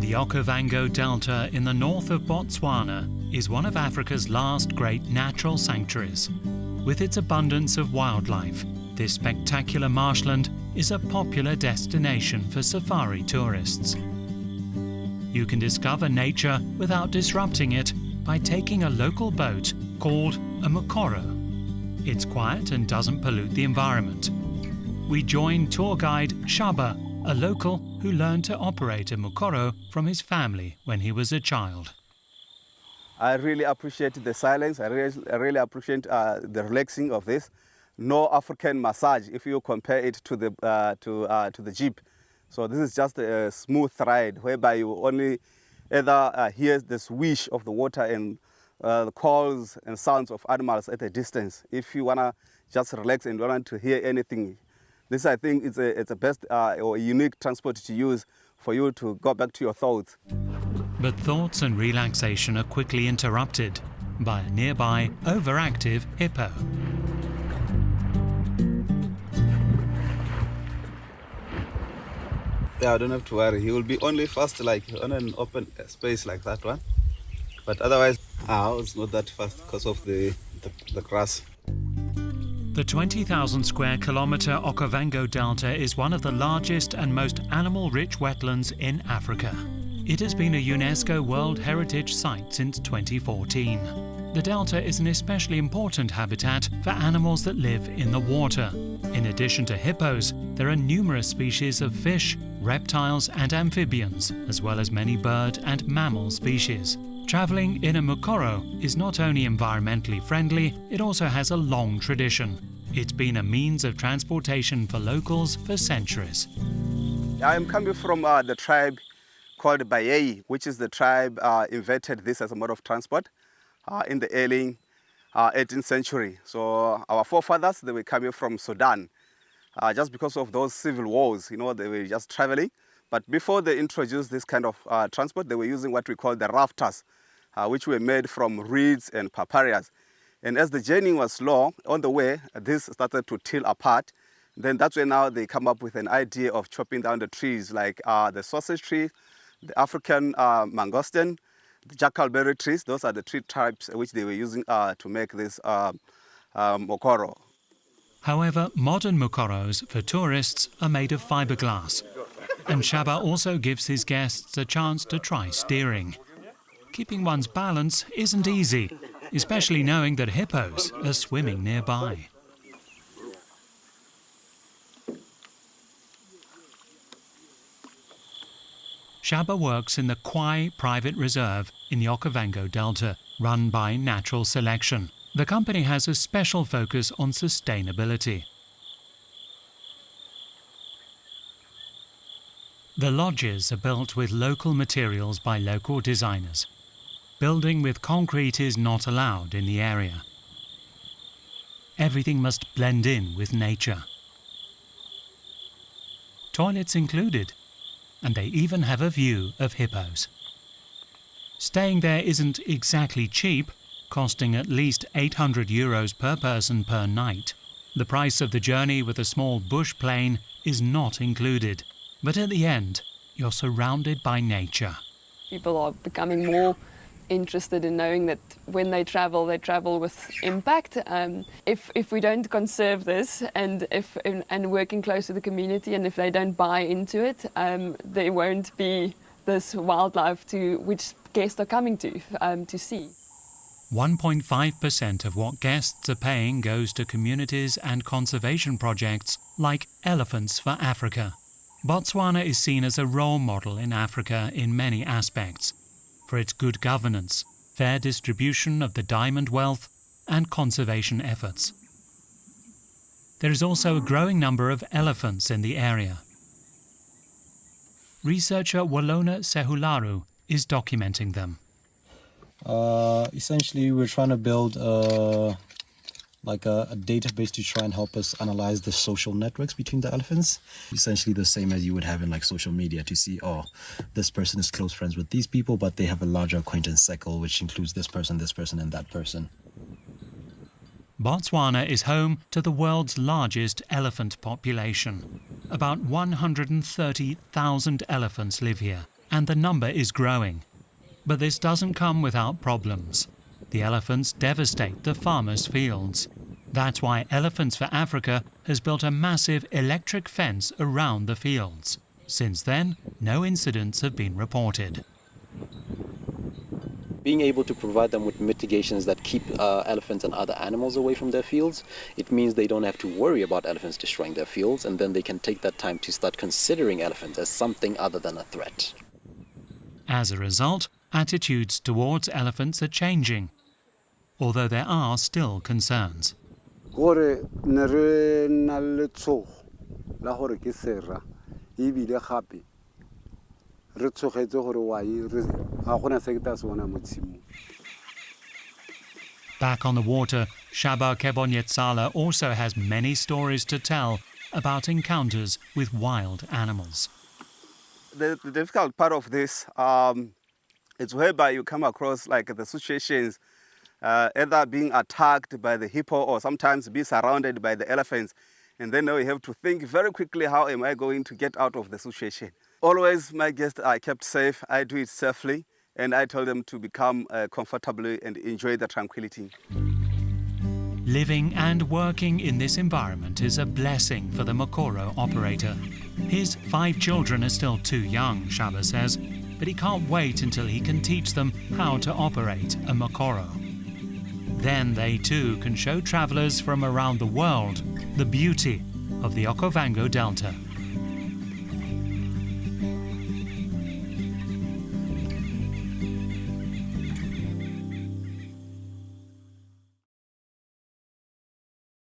The Okavango Delta in the north of Botswana is one of Africa's last great natural sanctuaries. With its abundance of wildlife, this spectacular marshland is a popular destination for safari tourists. You can discover nature without disrupting it by taking a local boat called a Mokoro. It's quiet and doesn't pollute the environment. We join tour guide Shaba, a local who learned to operate a Mokoro from his family when he was a child. I really appreciate the silence. I really appreciate the relaxing of this. No African massage if you compare it to the jeep. So this is just a smooth ride whereby you only either hear the swish of the water and the calls and sounds of animals at a distance. If you want to just relax and don't want to hear anything, this, I think, it's a best or unique transport to use for you to go back to your thoughts. But thoughts and relaxation are quickly interrupted by a nearby overactive hippo. Yeah, I don't have to worry. He will be only fast like on an open space like that one. But otherwise, it's not that fast because of the grass. The 20,000 square kilometre Okavango Delta is one of the largest and most animal-rich wetlands in Africa. It has been a UNESCO World Heritage Site since 2014. The delta is an especially important habitat for animals that live in the water. In addition to hippos, there are numerous species of fish, reptiles and amphibians, as well as many bird and mammal species. Travelling in a Mokoro is not only environmentally friendly, it also has a long tradition. It's been a means of transportation for locals for centuries. I am coming from the tribe called Bayei, which is the tribe invented this as a mode of transport in the early 18th century. So our forefathers, they were coming from Sudan. Just because of those civil wars, they were just traveling. But before they introduced this kind of transport, they were using what we call the rafters, which were made from reeds and papyrus. And as the journey was slow, on the way, this started to tear apart. Then that's when now they come up with an idea of chopping down the trees, like the sausage tree, the African mangosteen, the jackalberry trees. Those are the tree types which they were using to make this Mokoro. However, modern Mokoros for tourists are made of fiberglass. And Shaba also gives his guests a chance to try steering. Keeping one's balance isn't easy, especially knowing that hippos are swimming nearby. Shaba works in the Kwai Private Reserve in the Okavango Delta, run by Natural Selection. The company has a special focus on sustainability. The lodges are built with local materials by local designers. Building with concrete is not allowed in the area. Everything must blend in with nature. Toilets included, and they even have a view of hippos. Staying there isn't exactly cheap, costing at least €800 per person per night. The price of the journey with a small bush plane is not included. But at the end, you're surrounded by nature. People are becoming more interested in knowing that when they travel with impact. If we don't conserve this and working close to the community, and if they don't buy into it, there won't be this wildlife which guests are coming to see. 1.5% of what guests are paying goes to communities and conservation projects like Elephants for Africa. Botswana is seen as a role model in Africa in many aspects, for its good governance, fair distribution of the diamond wealth, and conservation efforts. There is also a growing number of elephants in the area. Researcher Walona Sehularu is documenting them. Essentially, we're trying to build a database to try and help us analyze the social networks between the elephants. Essentially the same as you would have in social media to see, this person is close friends with these people, but they have a larger acquaintance cycle, which includes this person, and that person. Botswana is home to the world's largest elephant population. About 130,000 elephants live here. and the number is growing. But this doesn't come without problems. The elephants devastate the farmers' fields. That's why Elephants for Africa has built a massive electric fence around the fields. Since then, no incidents have been reported. Being able to provide them with mitigations that keep elephants and other animals away from their fields, it means they don't have to worry about elephants destroying their fields, and then they can take that time to start considering elephants as something other than a threat. As a result, attitudes towards elephants are changing, although there are still concerns. Gore ne re na le tshogo la gore ke sera ebile gape re tshogetse gore wai ga gona se ke tla se bona mo tshimong. Back on the water, Shaba Kebonyetsala also has many stories to tell about encounters with wild animals. The difficult part of this is whereby you come across like the situations either being attacked by the hippo or sometimes be surrounded by the elephants. And then now you have to think very quickly, how am I going to get out of the situation? Always my guests are kept safe. I do it safely, and I tell them to become comfortable and enjoy the tranquility. Living and working in this environment is a blessing for the Mokoro operator. His 5 children are still too young, Shaba says, but he can't wait until he can teach them how to operate a Mokoro. Then they too can show travellers from around the world the beauty of the Okavango Delta.